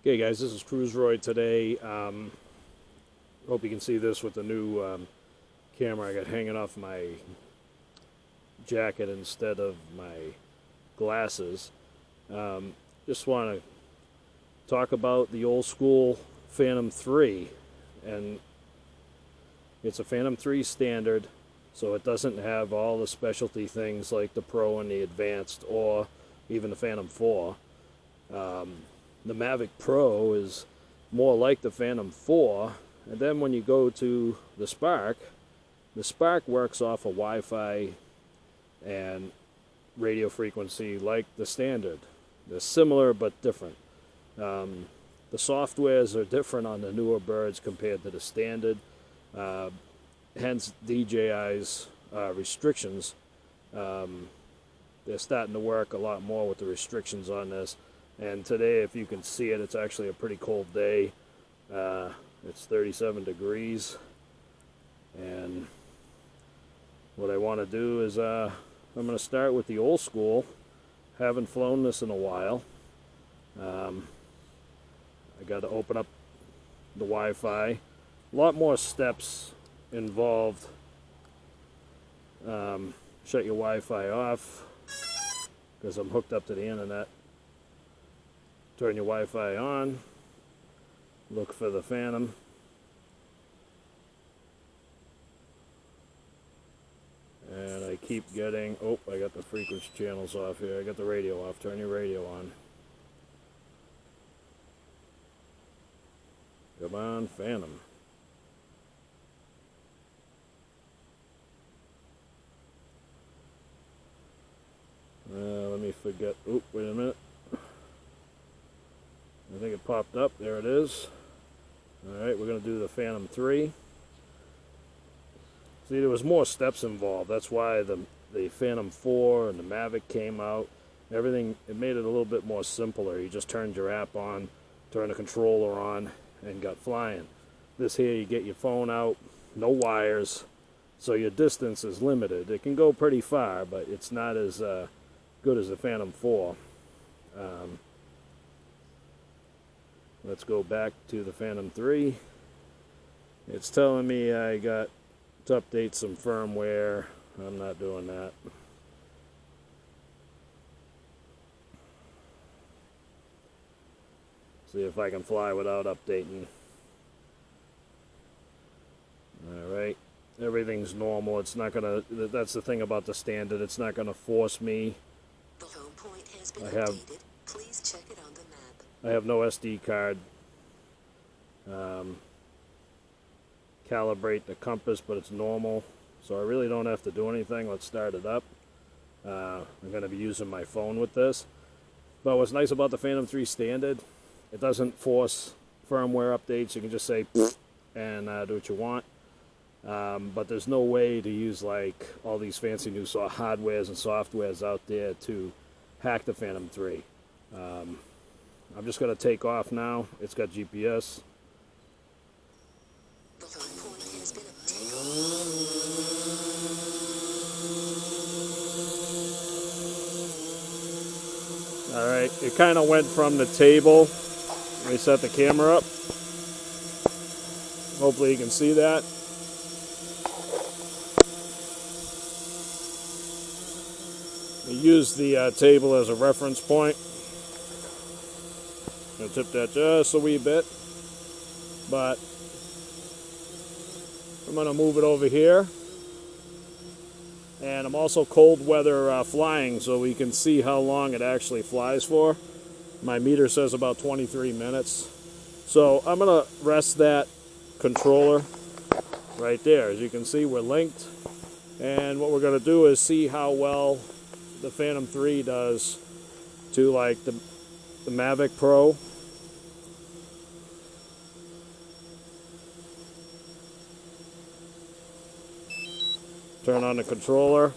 Okay guys, this is Cruiseroy today. Hope you can see this with the new camera I got hanging off my jacket instead of my glasses. Just want to talk about the old school Phantom 3, and it's a Phantom 3 standard, so it doesn't have all the specialty things like the Pro and the Advanced or even the Phantom 4. The Mavic Pro is more like the Phantom 4, and then when you go to the Spark works off of Wi-Fi and radio frequency like the standard. They're similar but different. The softwares are different on the newer birds compared to the standard, hence DJI's restrictions. They're starting to work a lot more with the restrictions on this. And today, if you can see it, it's actually a pretty cold day. It's 37 degrees. And what I want to do is I'm going to start with the old school. Haven't flown this in a while. I got to open up the Wi-Fi. A lot more steps involved. Shut your Wi-Fi off because I'm hooked up to the internet. Turn your Wi-Fi on, look for the Phantom, and I keep getting, I got the frequency channels off here, I got the radio off, turn your radio on. Come on, Phantom. Let me forget, wait a minute. I think it popped up. There it is. Alright, we're going to do the Phantom 3. See, there was more steps involved. That's why the Phantom 4 and the Mavic came out. Everything, it made it a little bit more simpler. You just turned your app on, turned the controller on, and got flying. This here, you get your phone out, no wires, so your distance is limited. It can go pretty far, but it's not as good as the Phantom 4. Let's go back to the Phantom 3. It's telling me I got to update some firmware. I'm not doing that. See if I can fly without updating. Alright. Everything's normal. It's not gonna, that's the thing about the standard. It's not gonna force me. The home point has been updated. Please check it on the map. I have no SD card. Calibrate the compass, but it's normal, so I really don't have to do anything. Let's start it up. I'm going to be using my phone with this. But what's nice about the Phantom 3 standard, it doesn't force firmware updates. You can just say and do what you want. But there's no way to use like all these fancy new hardwares and softwares out there to hack the Phantom 3. I'm just going to take off now. It's got GPS. The home point has been updated. Alright, it kind of went from the table. Let me set the camera up. Hopefully you can see that. I use the table as a reference point. I'm going to tip that just a wee bit, but I'm going to move it over here. And I'm also cold weather flying, so we can see how long it actually flies for. My meter says about 23 minutes. So I'm going to rest that controller right there. As you can see, we're linked. And what we're going to do is see how well the Phantom 3 does to like the Mavic Pro. Turn on the controller.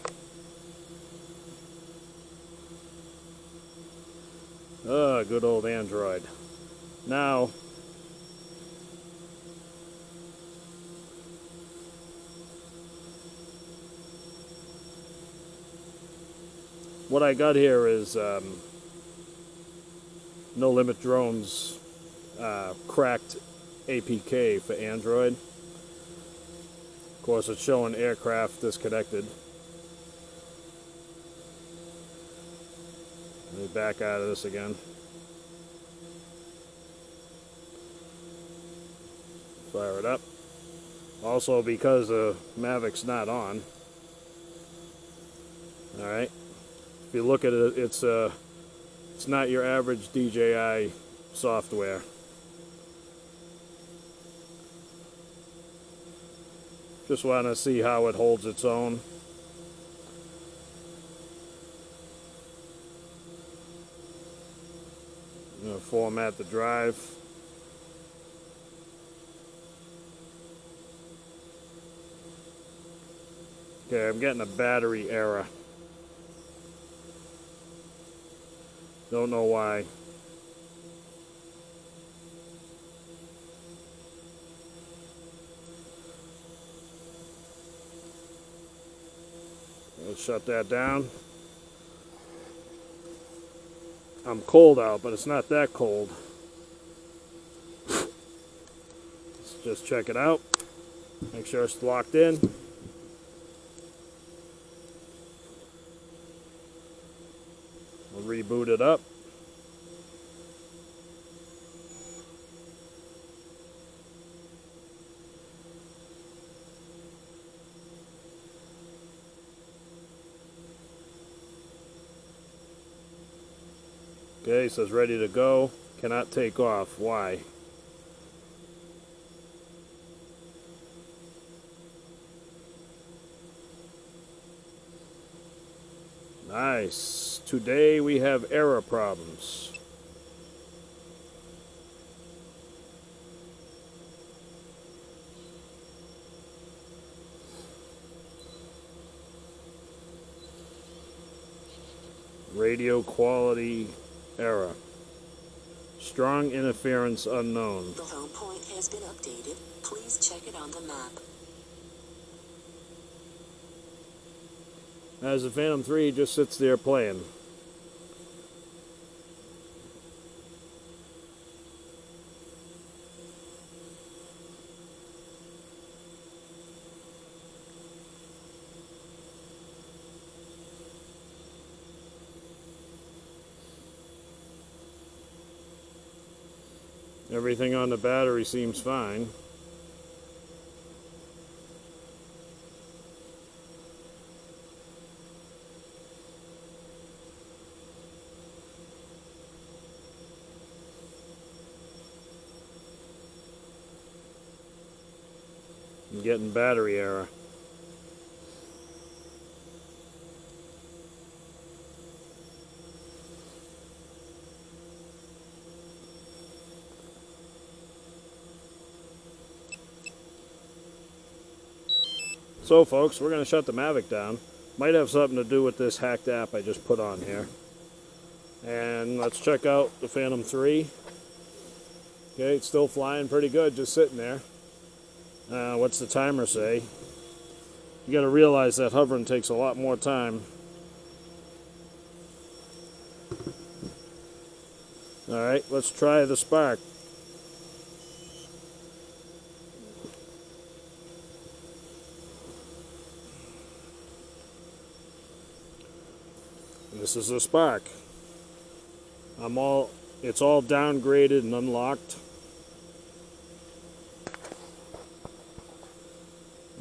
Good old Android. Now, what I got here is No Limit Drones cracked APK for Android. Of course, it's showing aircraft disconnected. Let me back out of this again. Fire it up. Also, because the Mavic's not on. Alright. If you look at it, it's not your average DJI software. Just want to see how it holds its own. I'm going to format the drive. Okay, I'm getting a battery error. Don't know why. Let's shut that down. I'm cold out, but it's not that cold. Let's just check it out. Make sure it's locked in. We'll reboot it up. Okay, it says ready to go. Cannot take off. Why? Nice. Today we have error problems. Radio quality error. Strong interference unknown. The home point has been updated. Please check it on the map. As the Phantom 3 just sits there playing. Everything on the battery seems fine. I'm getting battery error. So folks, we're going to shut the Mavic down. Might have something to do with this hacked app I just put on here. And let's check out the Phantom 3. Okay, it's still flying pretty good, just sitting there. What's the timer say? You got to realize that hovering takes a lot more time. Alright, let's try the spark. This is a spark. It's all downgraded and unlocked.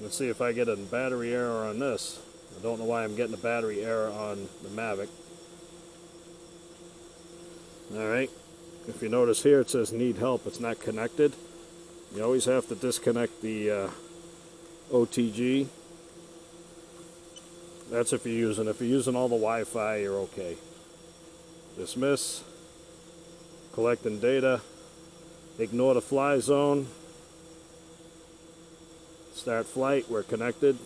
Let's see if I get a battery error on this. I don't know why I'm getting a battery error on the Mavic. Alright, if you notice here it says need help, it's not connected. You always have to disconnect the OTG. That's if you're using all the Wi-Fi, you're okay. Dismiss. Collecting data. Ignore the fly zone. Start flight, we're connected.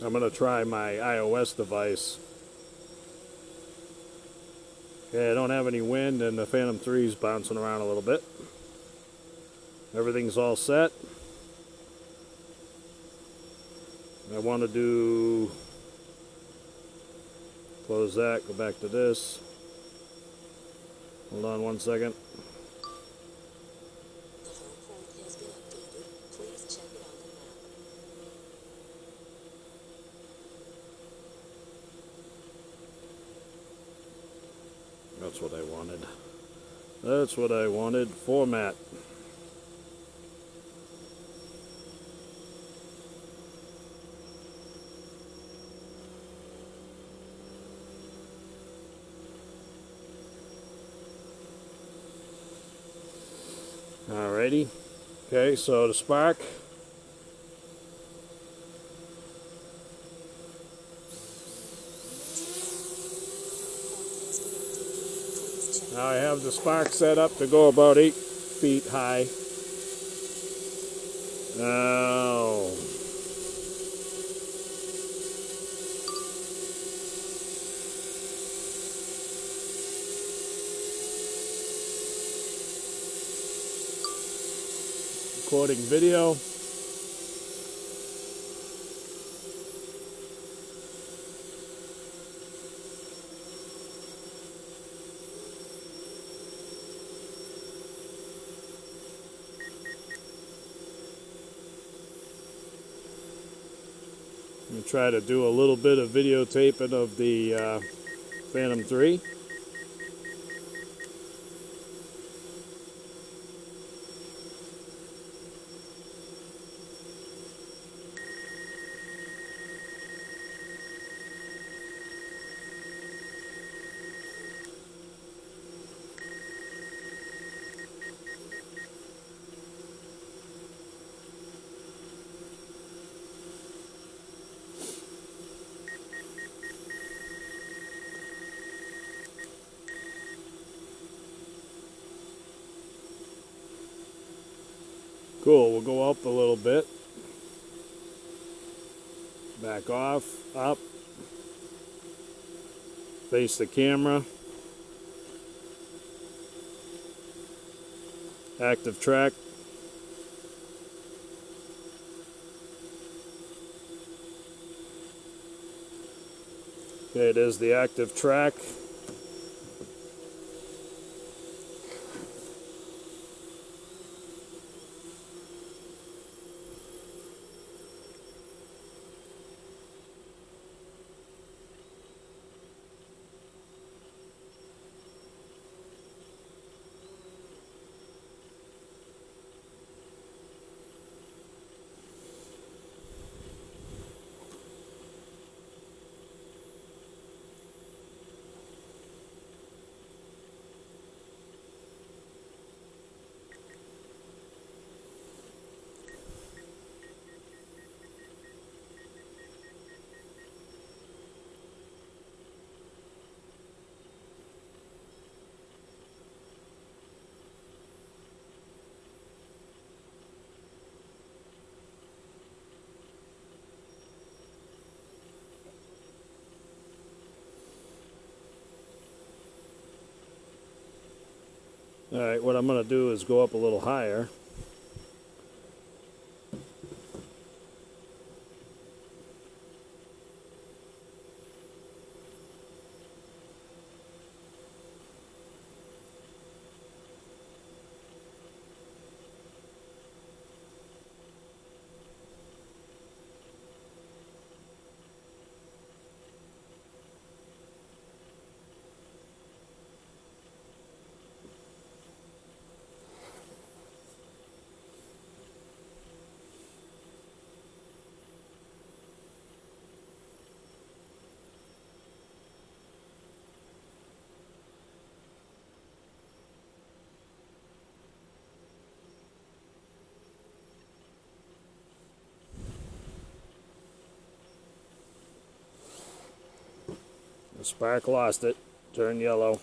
I'm going to try my iOS device. Okay, I don't have any wind and the Phantom 3 is bouncing around a little bit. Everything's all set. I want to do, close that, go back to this. Hold on one second. The home point has been updated. Please check it on the map. That's what I wanted. That's what I wanted. Format. Alrighty. Okay, so the spark. Now I have the spark set up to go about 8 feet high. Oh. Recording video. I'm going to try to do a little bit of videotaping of the Phantom 3. Cool, we'll go up a little bit. Back off, up. Face the camera. Active track. Okay, it is the active track. Alright, what I'm going to do is go up a little higher. The spark lost it. Turned yellow.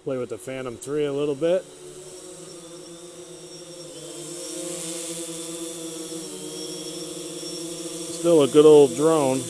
Play with the Phantom 3 a little bit. Still a good old drone.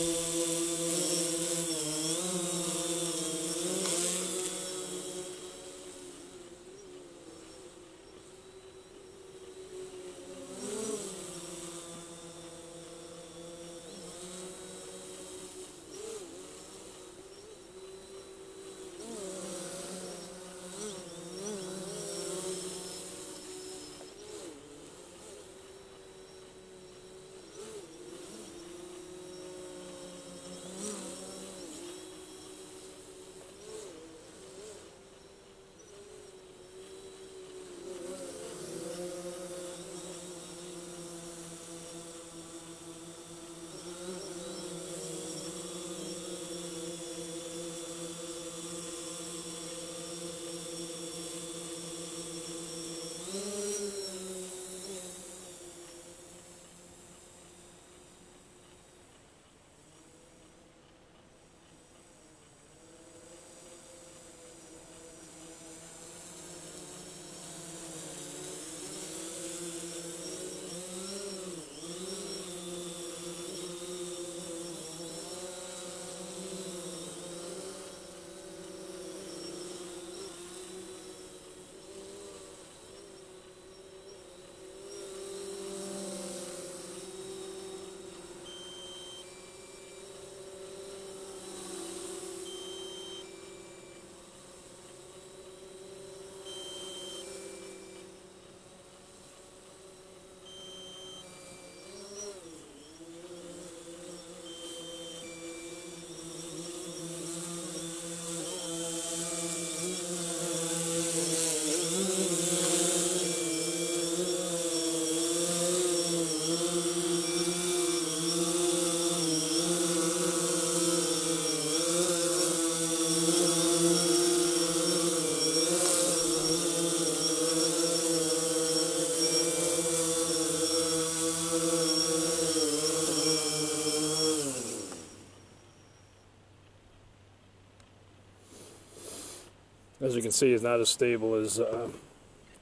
As you can see, it's not as stable as the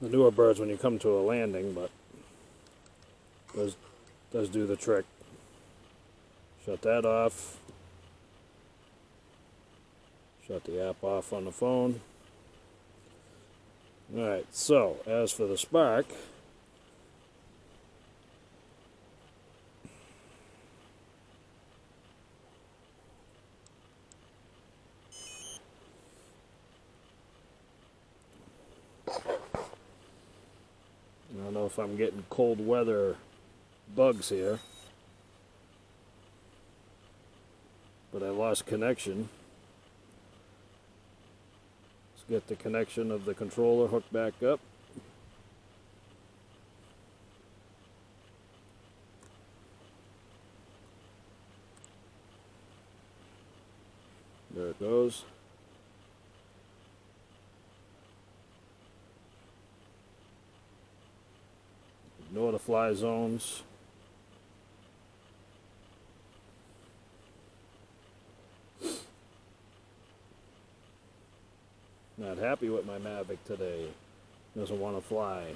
newer birds when you come to a landing, but does do the trick. Shut that off. Shut the app off on the phone. Alright, so as for the spark, I don't know if I'm getting cold weather bugs here, but I lost connection. Let's get the connection of the controller hooked back up. There it goes. Ignore the fly zones. Not happy with my Mavic today. Doesn't want to fly.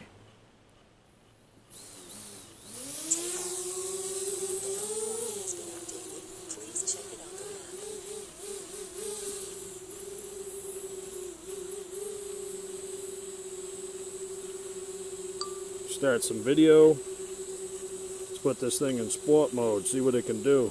Start some video. Let's put this thing in sport mode, see what it can do.